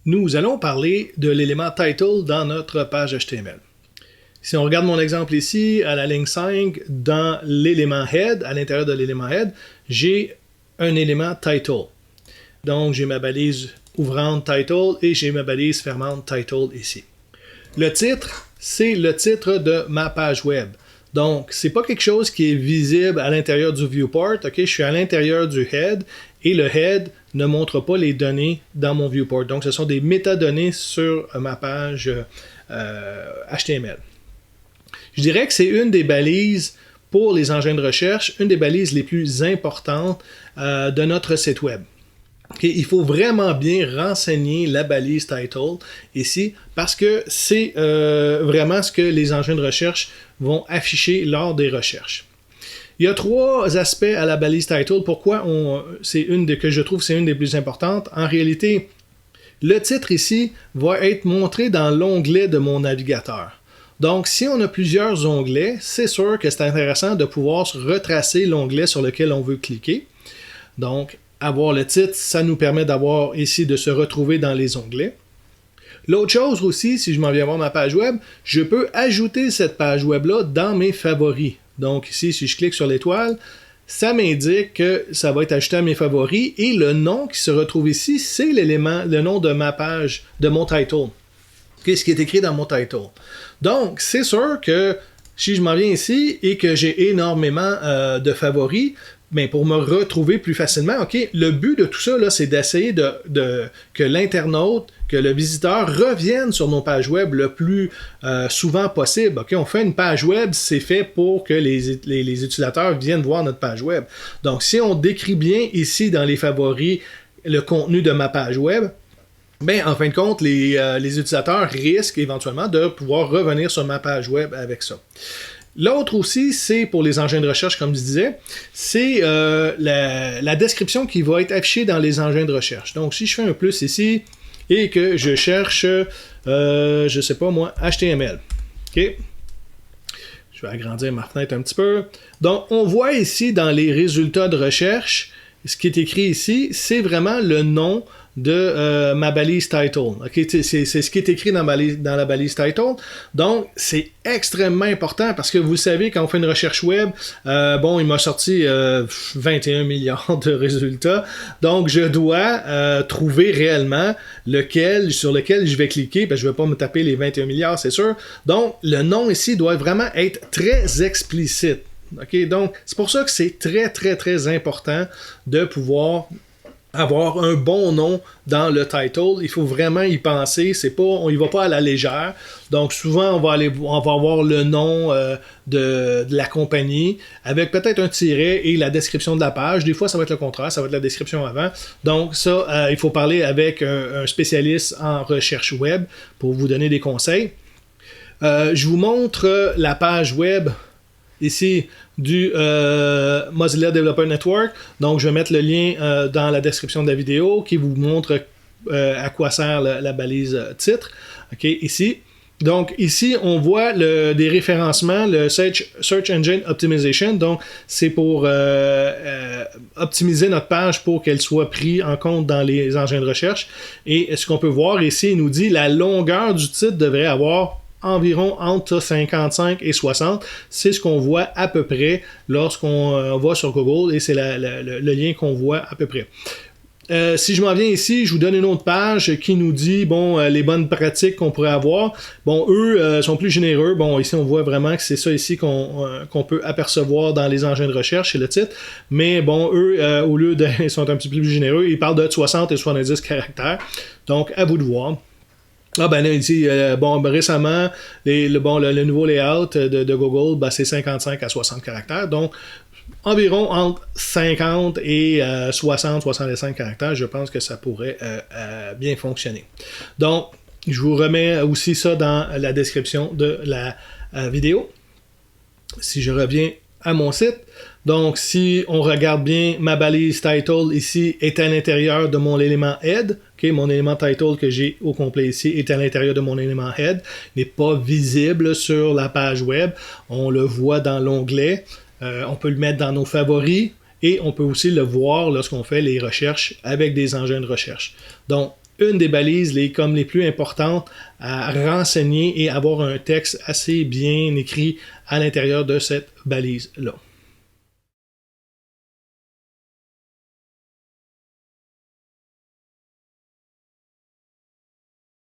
Nous allons parler de l'élément title dans notre page HTML. Si on regarde mon exemple ici, à la ligne 5, dans l'élément head, à l'intérieur de l'élément head, j'ai un élément title. Donc, j'ai ma balise ouvrante title et j'ai ma balise fermante title ici. Le titre, c'est le titre de ma page web. Donc, c'est pas quelque chose qui est visible à l'intérieur du viewport. Je suis à l'intérieur du head et le head ne montre pas les données dans mon viewport. Donc, ce sont des métadonnées sur ma page HTML. Je dirais que c'est une des balises pour les engins de recherche, une des balises les plus importantes de notre site web. Il faut vraiment bien renseigner la balise title ici parce que c'est vraiment ce que les engins de recherche vont afficher lors des recherches. Il y a trois aspects à la balise title. Pourquoi c'est que je trouve c'est une des plus importantes. En réalité, le titre ici va être montré dans l'onglet de mon navigateur. Donc, si on a plusieurs onglets, c'est sûr que c'est intéressant de pouvoir retracer l'onglet sur lequel on veut cliquer. Donc, avoir le titre, ça nous permet d'avoir ici de se retrouver dans les onglets. L'autre chose aussi, si je m'en viens voir ma page web, je peux ajouter cette page web-là dans mes favoris. Donc ici, si je clique sur l'étoile, ça m'indique que ça va être ajouté à mes favoris et le nom qui se retrouve ici, c'est le nom de ma page, de mon title. Ce qui est écrit dans mon title. Donc, c'est sûr que si je m'en viens ici et que j'ai énormément de favoris, bien, pour me retrouver plus facilement, le but de tout ça, là, c'est d'essayer que l'internaute, que le visiteur revienne sur nos pages web le plus souvent possible. On fait une page web, c'est fait pour que les utilisateurs viennent voir notre page web. Donc, si on décrit bien ici dans les favoris le contenu de ma page web, bien, en fin de compte, les utilisateurs risquent éventuellement de pouvoir revenir sur ma page web avec ça. L'autre aussi, c'est pour les engins de recherche, comme je disais, c'est la description qui va être affichée dans les engins de recherche. Donc, si je fais un plus ici et que je cherche, je ne sais pas moi, HTML. OK? Je vais agrandir ma fenêtre un petit peu. Donc, on voit ici dans les résultats de recherche, ce qui est écrit ici, c'est vraiment le nom de ma balise title. C'est ce qui est écrit dans la balise title. Donc, c'est extrêmement important parce que vous savez, quand on fait une recherche web, il m'a sorti 21 milliards de résultats. Donc, je dois trouver réellement sur lequel je vais cliquer. Je ne vais pas me taper les 21 milliards, c'est sûr. Donc, le nom ici doit vraiment être très explicite. Donc, c'est pour ça que c'est très, très, très important de pouvoir avoir un bon nom dans le title. Il faut vraiment y penser. On y va pas à la légère. Donc, souvent, on va avoir le nom de la compagnie avec peut-être un tiret et la description de la page. Des fois, ça va être le contraire. Ça va être la description avant. Donc, ça, il faut parler avec un spécialiste en recherche web pour vous donner des conseils. Je vous montre la page web ici du Mozilla Developer Network. Donc, je vais mettre le lien dans la description de la vidéo qui vous montre à quoi sert la balise titre. Ici. Donc, ici, on voit des référencements, le Search Engine Optimization. Donc, c'est pour optimiser notre page pour qu'elle soit prise en compte dans les engins de recherche. Et ce qu'on peut voir ici, il nous dit la longueur du titre devrait avoir environ entre 55 et 60. C'est ce qu'on voit à peu près lorsqu'on va sur Google et c'est le lien qu'on voit à peu près. Si je m'en viens ici, je vous donne une autre page qui nous dit les bonnes pratiques qu'on pourrait avoir. Eux sont plus généreux. Ici, on voit vraiment que c'est ça ici qu'on peut apercevoir dans les engins de recherche, c'est le titre. Mais eux, au lieu ils sont un petit peu plus généreux, ils parlent de 60 et 70 caractères. Donc, à vous de voir. Ici, récemment, le nouveau layout de Google, c'est 55 à 60 caractères. Donc, environ entre 50 et 60-65 caractères, je pense que ça pourrait bien fonctionner. Donc, je vous remets aussi ça dans la description de la vidéo. Si je reviens à mon site, donc si on regarde bien, ma balise title ici est à l'intérieur de mon élément head. Mon élément title que j'ai au complet ici est à l'intérieur de mon élément head, n'est pas visible sur la page web. On le voit dans l'onglet. On peut le mettre dans nos favoris et on peut aussi le voir lorsqu'on fait les recherches avec des engins de recherche. Donc, une des balises comme les plus importantes à renseigner et avoir un texte assez bien écrit à l'intérieur de cette balise-là.